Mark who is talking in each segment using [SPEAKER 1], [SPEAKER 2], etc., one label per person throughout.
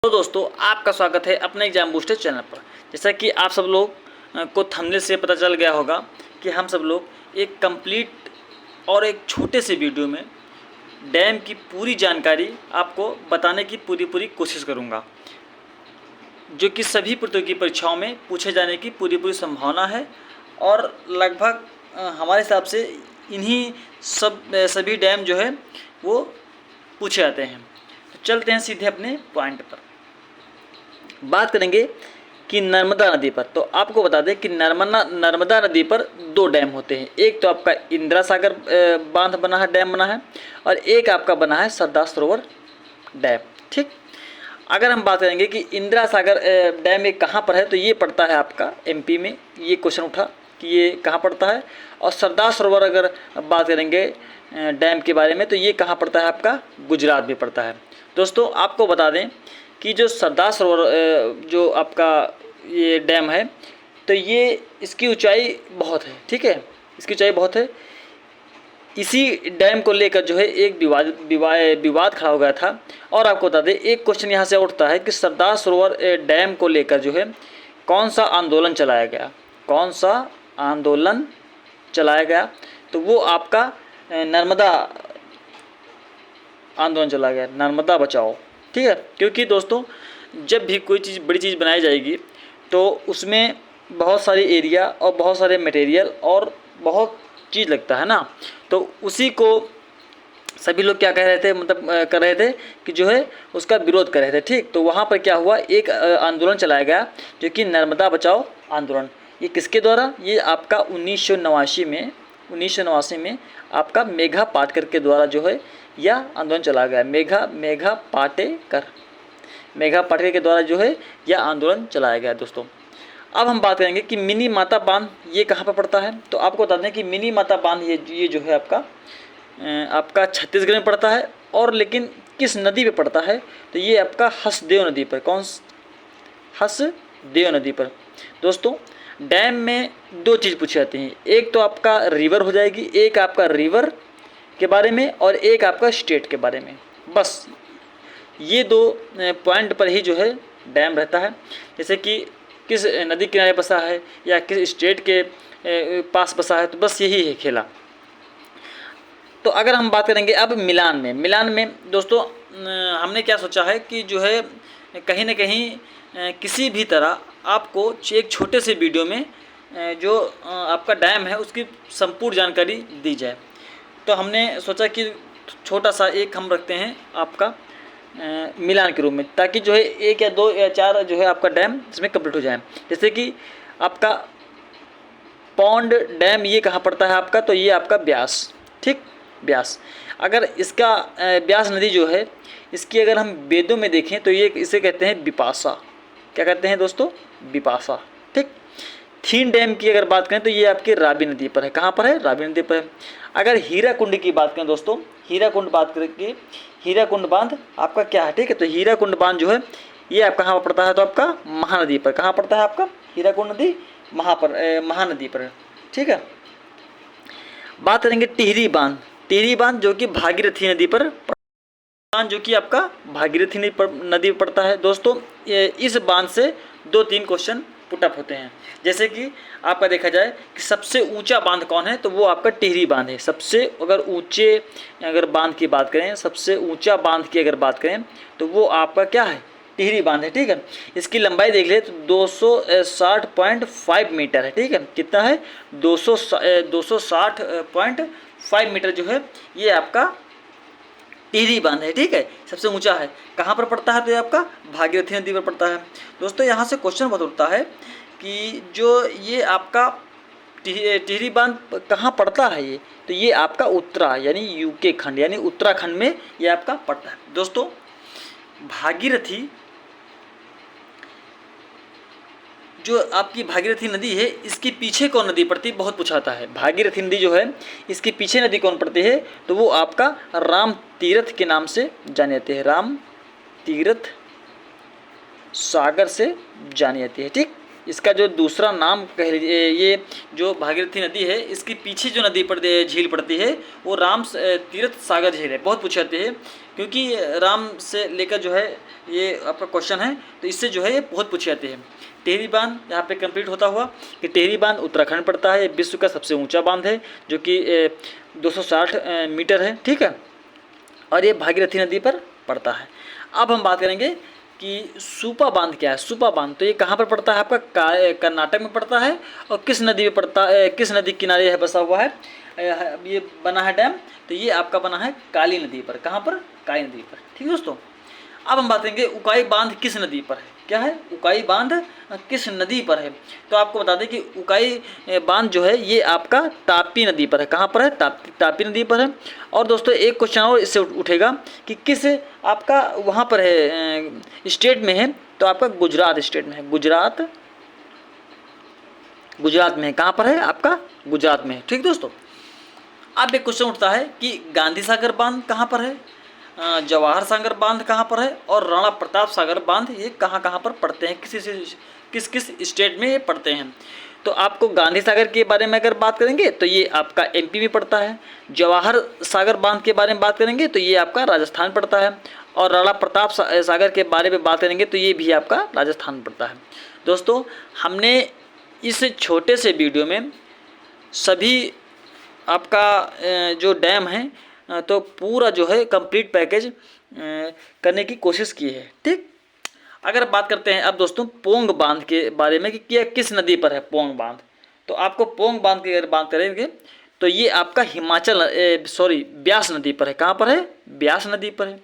[SPEAKER 1] तो दोस्तों आपका स्वागत है अपने एग्जाम बूस्टर चैनल पर। जैसा कि आप सब लोग को थंबनेल से पता चल गया होगा कि हम सब लोग एक कंप्लीट और एक छोटे से वीडियो में डैम की पूरी जानकारी आपको बताने की पूरी कोशिश करूंगा, जो कि सभी प्रतियोगी परीक्षाओं में पूछे जाने की पूरी संभावना है। और लगभग हमारे हिसाब से इन्हीं सभी डैम जो है वो पूछे जाते हैं। तो चलते हैं सीधे अपने पॉइंट पर। बात करेंगे कि नर्मदा नदी पर। तो आपको बता दें कि नर्मदा नदी पर दो डैम होते हैं। एक तो आपका इंदिरा सागर बांध बना है, डैम बना है, और एक आपका बना है सरदार सरोवर डैम। ठीक, अगर हम बात करेंगे कि इंदिरा सागर डैम ये कहाँ पर है, तो ये पड़ता है आपका एमपी में। ये क्वेश्चन उठा कि ये कहाँ पड़ता है। और सरदार सरोवर अगर बात करेंगे डैम के बारे में, तो ये कहाँ पड़ता है, आपका गुजरात में पड़ता है। दोस्तों आपको बता दें कि जो सरदार सरोवर जो आपका ये डैम है, तो ये इसकी ऊंचाई बहुत है। ठीक है, इसकी ऊंचाई बहुत है। इसी डैम को लेकर जो है एक विवाद खड़ा हो गया था। और आपको बता दें, एक क्वेश्चन यहाँ से उठता है कि सरदार सरोवर डैम को लेकर जो है कौन सा आंदोलन चलाया गया, कौन सा आंदोलन चलाया गया। तो वो आपका नर्मदा आंदोलन चला गया, नर्मदा बचाओ। ठीक है, क्योंकि दोस्तों जब भी कोई चीज़ बड़ी चीज़ बनाई जाएगी तो उसमें बहुत सारी एरिया और बहुत सारे मटेरियल और बहुत चीज़ लगता है ना। तो उसी को सभी लोग क्या कह रहे थे, मतलब कर रहे थे कि जो है उसका विरोध कर रहे थे। ठीक, तो वहाँ पर क्या हुआ, एक आंदोलन चलाया गया जो कि नर्मदा बचाओ आंदोलन। ये किसके द्वारा, ये आपका 1989 में आपका मेघा पाटकर के द्वारा जो है यह आंदोलन चला गया। मेघा पाटेकर के द्वारा जो है यह आंदोलन चलाया गया। दोस्तों अब हम बात करेंगे कि मिनी माता बांध ये कहाँ पर पड़ता है। तो आपको बता दें कि मिनी माता बांध ये जो है आपका छत्तीसगढ़ में पड़ता है। और लेकिन किस नदी पे पड़ता है, तो ये आपका हसदेव नदी पर। हसदेव नदी पर। दोस्तों डैम में दो चीज़ पूछी जाती हैं, एक तो आपका रिवर हो जाएगी, एक आपका रिवर के बारे में और एक आपका स्टेट के बारे में। बस ये दो पॉइंट पर ही जो है डैम रहता है, जैसे कि किस नदी किनारे बसा है या किस स्टेट के पास बसा है। तो बस यही है खेला। तो अगर हम बात करेंगे अब मिलान में दोस्तों हमने क्या सोचा है कि जो है कहीं ना कहीं किसी भी तरह आपको एक छोटे से वीडियो में जो आपका डैम है उसकी संपूर्ण जानकारी दी जाए। तो हमने सोचा कि छोटा सा एक हम रखते हैं आपका मिलान के रूप में, ताकि जो है एक या दो या चार जो है आपका डैम इसमें कंप्लीट हो जाए। जैसे कि आपका पौंड डैम ये कहाँ पड़ता है आपका, तो ये आपका ब्यास। ठीक, ब्यास। अगर इसका ब्यास नदी जो है इसकी अगर हम वेदों में देखें तो ये इसे कहते हैं विपाशा। क्या कहते हैं दोस्तों, विपाशा। ठीक, थीन डैम की अगर बात करें तो ये आपकी रावी नदी पर है। कहाँ पर है, रावी नदी पर है। अगर हीराकुंड की बात करें दोस्तों, हीराकुंड बात करके हीराकुंड बांध आपका क्या है। ठीक है, तो हीराकुंड बांध जो है ये आपका कहाँ पड़ता है, तो आपका महानदी पर। कहाँ पड़ता है आपका, हीराकुंड नदी महानदी पर। ठीक है, बात करेंगे टिहरी बांध जो कि भागीरथी नदी पर, बांध जो कि आपका भागीरथी नदी पर पड़ता है। दोस्तों इस बांध से 2-3 क्वेश्चन पुटअप होते हैं। जैसे कि आपका देखा जाए कि सबसे ऊंचा बांध कौन है, तो वो आपका टिहरी बांध है। सबसे अगर बांध की बात करें, सबसे ऊंचा बांध की अगर बात करें तो वो आपका क्या है, टिहरी बांध है। ठीक है, इसकी लंबाई देख ले तो 260.5 मीटर है। ठीक है, कितना है, 260.5 मीटर जो है ये आपका टिहरी बांध है। ठीक है, सबसे ऊंचा है। कहाँ पर पड़ता है, तो ये आपका भागीरथी नदी पर पड़ता है। दोस्तों यहाँ से क्वेश्चन बहुत उठता है कि जो ये आपका टिहरी बांध कहाँ पड़ता है, ये तो ये आपका उत्तरा यानी यूके खंड यानी उत्तराखंड में ये आपका पड़ता है। दोस्तों भागीरथी जो आपकी भागीरथी नदी है इसके पीछे कौन नदी पड़ती है, बहुत पूछाता है। भागीरथी नदी जो है इसके पीछे नदी कौन पड़ती है, तो वो आपका राम तीर्थ के नाम से जाने जाते हैं, राम तीर्थ सागर से जानी जाती है। ठीक, इसका जो दूसरा नाम कह लीजिए, ये जो भागीरथी नदी है, इसके पीछे जो नदी झील पड़ती है वो राम तीर्थ सागर झील है। बहुत पूछे जाते हैं क्योंकि राम से लेकर जो है ये आपका क्वेश्चन है, तो इससे जो है ये बहुत पूछे जाते हैं। टिहरी बांध यहाँ पे कंप्लीट होता हुआ कि टिहरी बांध उत्तराखंड पड़ता है, विश्व का सबसे ऊंचा बांध है जो कि 260 मीटर है, ठीक है, और ये भागीरथी नदी पर पड़ता है। अब हम बात करेंगे कि सुपा बांध क्या है। सुपा बांध तो ये कहाँ पर पड़ता है, आपका कर्नाटक में पड़ता है, और किस नदी में पड़ता है, किस नदी किनारे है बसा हुआ है ये बना है डैम, तो ये आपका बना है काली नदी पर। कहाँ पर, काली नदी पर, ठीक है दोस्तों। अब हम बात करेंगे उकाई बांध किस नदी पर है। क्या है, उकाई बांध किस नदी पर है, तो आपको बता दें कि उकाई बांध जो है ये आपका तापी नदी पर है। कहाँ पर है, तापी नदी पर है। और दोस्तों एक क्वेश्चन और इससे उठेगा कि किस आपका वहाँ पर है स्टेट में है, तो आपका गुजरात स्टेट में है, गुजरात में है। कहाँ पर है, आपका गुजरात में है, ठीक दोस्तों। अब एक क्वेश्चन उठता है कि गांधी सागर बांध कहाँ पर है, जवाहर सागर बांध कहाँ पर है, और राणा प्रताप सागर बांध ये कहाँ पर पड़ते हैं, किस स्टेट में ये पड़ते हैं। तो आपको गांधी सागर के बारे में अगर बात करेंगे तो ये आपका एमपी में पड़ता है। जवाहर सागर बांध के बारे में बात करेंगे तो ये आपका राजस्थान पड़ता है। और राणा प्रताप सागर के बारे में बात करेंगे तो ये भी आपका राजस्थान पड़ता है। दोस्तों हमने इस छोटे से वीडियो में सभी आपका जो डैम है तो पूरा जो है कंप्लीट पैकेज करने की कोशिश की है, ठीक। अगर बात करते हैं अब दोस्तों पोंग बांध के बारे में कि किस नदी पर है पोंग बांध, तो आपको पोंग बांध की अगर बात करेंगे तो ये आपका ब्यास नदी पर है। कहाँ पर है, ब्यास नदी पर है,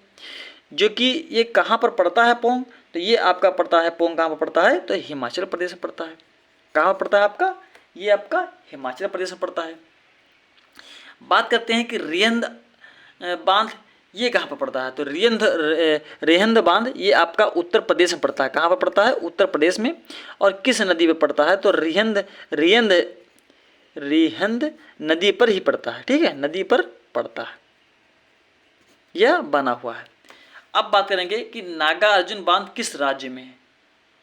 [SPEAKER 1] जो कि ये कहाँ पर पड़ता है पोंग, तो ये आपका पड़ता है पोंग कहाँ पर पड़ता है, तो हिमाचल प्रदेश में पड़ता है। कहाँ पर पड़ता है आपका, ये आपका हिमाचल प्रदेश में पड़ता है। बात करते हैं कि रिहंद बांध ये कहाँ पर पड़ता है, तो रिहंद बांध ये आपका उत्तर प्रदेश में पड़ता है। कहाँ पर पड़ता है, उत्तर प्रदेश में। और किस नदी पर पड़ता है, तो रिहंद नदी पर ही पड़ता है, ठीक है, नदी पर पड़ता है, यह बना हुआ है। अब बात करेंगे कि नागार्जुन बांध किस राज्य में है,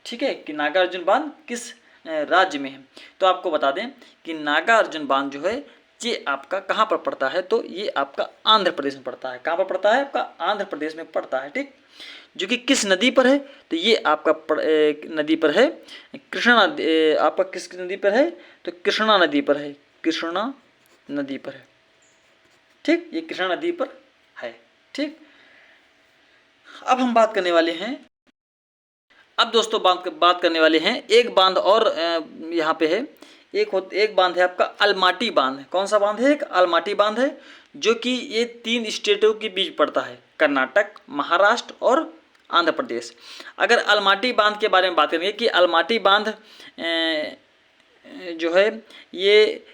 [SPEAKER 1] ठीक है, कि नागार्जुन बांध किस राज्य में है। तो आपको बता दें कि नागार्जुन बांध जो है ये आपका कहाँ पर पड़ता है, तो ये आपका आंध्र प्रदेश में पड़ता है। कहाँ पर पड़ता है, आपका आंध्र प्रदेश में पड़ता है, ठीक। जो कि किस नदी पर है, तो ये आपका नदी पर है कृष्णा, आपका किस नदी पर है, तो कृष्णा नदी पर है, कृष्णा नदी पर है, ठीक, ये कृष्णा नदी पर है, ठीक। अब हम बात करने वाले हैं, अब दोस्तों बात करने वाले हैं एक बांध और यहाँ पे है, एक बांध है आपका अलमाटी बांध। कौन सा बांध है, एक अलमाटी बांध है, जो कि ये 3 स्टेटों के बीच पड़ता है, कर्नाटक, महाराष्ट्र और आंध्र प्रदेश। अगर अलमाटी बांध के बारे में बात करेंगे कि अलमाटी बांध जो है ये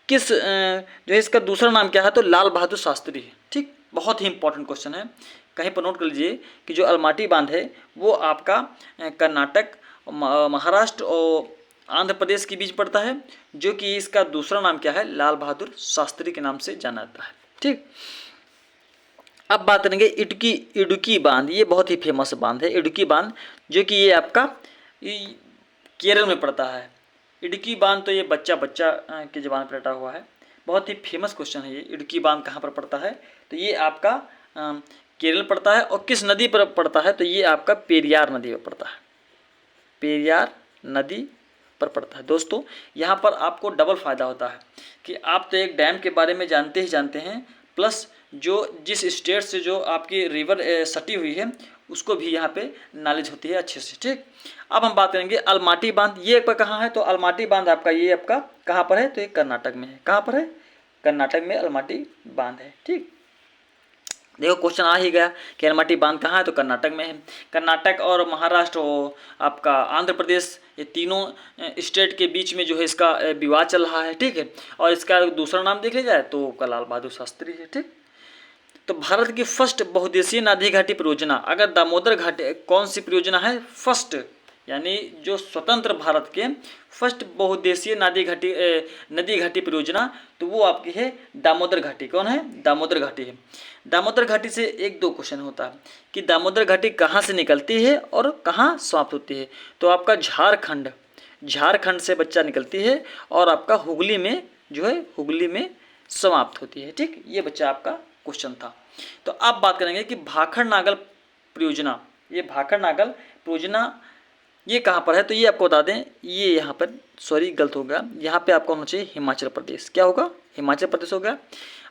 [SPEAKER 1] किस जो है इसका दूसरा नाम क्या है, तो लाल बहादुर शास्त्री है, ठीक। बहुत ही इंपॉर्टेंट क्वेश्चन है, कहीं पर नोट कर लीजिए कि जो अलमाटी बांध है वो आपका कर्नाटक, महाराष्ट्र और आंध्र प्रदेश के बीच पड़ता है, जो कि इसका दूसरा नाम क्या है, लाल बहादुर शास्त्री के नाम से जाना जाता है, ठीक। अब बात करेंगे इडुक्की बांध। ये बहुत ही फेमस बांध है इडुक्की बांध, जो कि ये आपका केरल में पड़ता है। इडुक्की बांध तो ये बच्चा की जबान पर रटा हुआ है, बहुत ही फेमस क्वेश्चन है ये। इडुक्की बांध कहाँ पर पड़ता है, तो ये आपका केरल पड़ता है। और किस नदी पर पड़ता है, तो ये आपका पेरियार नदी पर पड़ता है, पेरियार नदी पर पड़ता है। दोस्तों यहाँ पर आपको डबल फ़ायदा होता है कि आप तो एक डैम के बारे में जानते ही जानते हैं, प्लस जो जिस स्टेट से जो आपकी रिवर सटी हुई है उसको भी यहाँ पे नॉलेज होती है अच्छे से, ठीक। अब हम बात करेंगे अलमाटी बांध। ये आपका कहाँ है, तो अलमाटी बांध आपका ये आपका कहाँ पर है, तो ये कर्नाटक में है। कहाँ पर है, कर्नाटक में अलमाटी बांध है, ठीक। देखो क्वेश्चन आ ही गया कि अलमाटी बांध कहाँ है, तो कर्नाटक में है। कर्नाटक और महाराष्ट्र और आपका आंध्र प्रदेश, ये तीनों स्टेट के बीच में जो है इसका विवाद चल रहा है, ठीक है। और इसका दूसरा नाम देख लिया जाए तो लाल बहादुर शास्त्री है, ठीक। तो भारत की फर्स्ट बहुउद्देशीय नदी घाटी परियोजना, अगर दामोदर घाटी कौन सी परियोजना है, फर्स्ट यानी जो स्वतंत्र भारत के फर्स्ट बहुउद्देशीय नदी घाटी परियोजना, तो वो आपकी है दामोदर घाटी। कौन है, दामोदर घाटी है। दामोदर घाटी से 1-2 क्वेश्चन होता है कि दामोदर घाटी कहाँ से निकलती है और कहाँ समाप्त होती है, तो आपका झारखंड झारखंड से बच्चा निकलती है और आपका हुगली में जो है हुगली में समाप्त होती है। ठीक, ये बच्चा आपका क्वेश्चन था। तो अब बात करेंगे कि भाखड़ नागल परियोजना, ये भाखड़ नागल परियोजना ये कहाँ पर है, तो ये आपको बता दें, ये यहाँ पर सॉरी गलत हो गया, यहाँ पे आपका होना चाहिए हिमाचल प्रदेश। क्या होगा, हिमाचल प्रदेश हो गया।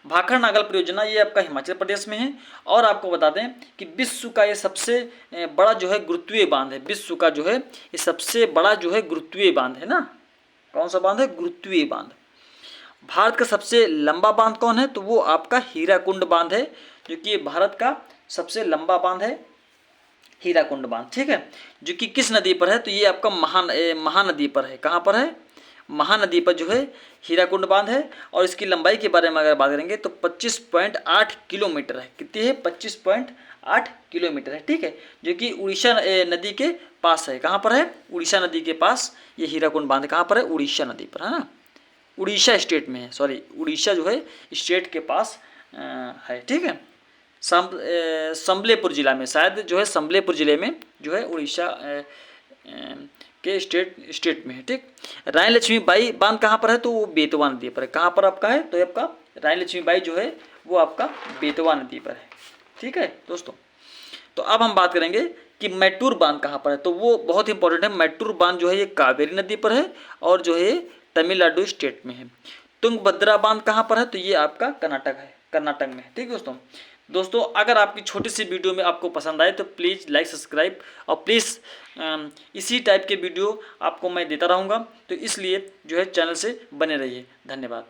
[SPEAKER 1] भाखड़ नागल परियोजना ये आपका हिमाचल प्रदेश में है। और आपको बता दें कि विश्व का ये सबसे बड़ा जो है गुरुत्वीय बांध है, विश्व का जो है ये सबसे बड़ा जो है गुरुत्वीय बांध है ना। कौन सा बांध है, गुरुत्वीय बांध। भारत का सबसे लंबा बांध कौन है, तो वो आपका हीराकुंड बांध है, जो कि भारत का सबसे लंबा बांध है, हीराकुंड बांध। ठीक है, जो कि किस नदी पर है, तो ये आपका महानदी पर है। कहाँ पर है, महानदी पर जो है हीराकुंड बांध है। और इसकी लंबाई के बारे में अगर बात करेंगे तो 25.8 किलोमीटर है। कितनी है, 25.8 किलोमीटर है। ठीक है, जो कि उड़ीसा नदी के पास है। कहाँ पर है, उड़ीसा नदी के पास ये हीराकुंड बांध कहाँ पर है, उड़ीसा नदी पर है ना, उड़ीसा स्टेट में है, सॉरी उड़ीसा जो है स्टेट के पास है। ठीक है, संबलेपुर जिला में, शायद जो है संबलेपुर जिले में जो है उड़ीसा के स्टेट में है। ठीक, रानी लक्ष्मीबाई बांध कहाँ पर है, तो वो बेतवा नदी पर है। कहाँ पर आपका है, तो आपका रानी लक्ष्मीबाई जो है वो आपका बेतवा नदी पर है। ठीक है दोस्तों, तो अब हम बात करेंगे कि मैटूर बांध कहाँ पर है, तो वो बहुत इंपॉर्टेंट है। मैटूर बांध जो है ये कावेरी नदी पर है और जो है तमिलनाडु स्टेट में है। तुंगभद्रा बांध कहाँ पर है, तो ये आपका कर्नाटक है, कर्नाटक में। ठीक है दोस्तों, अगर आपकी छोटी सी वीडियो में आपको पसंद आए तो प्लीज़ लाइक सब्सक्राइब, और प्लीज़ इसी टाइप के वीडियो आपको मैं देता रहूँगा, तो इसलिए जो है चैनल से बने रहिए। धन्यवाद।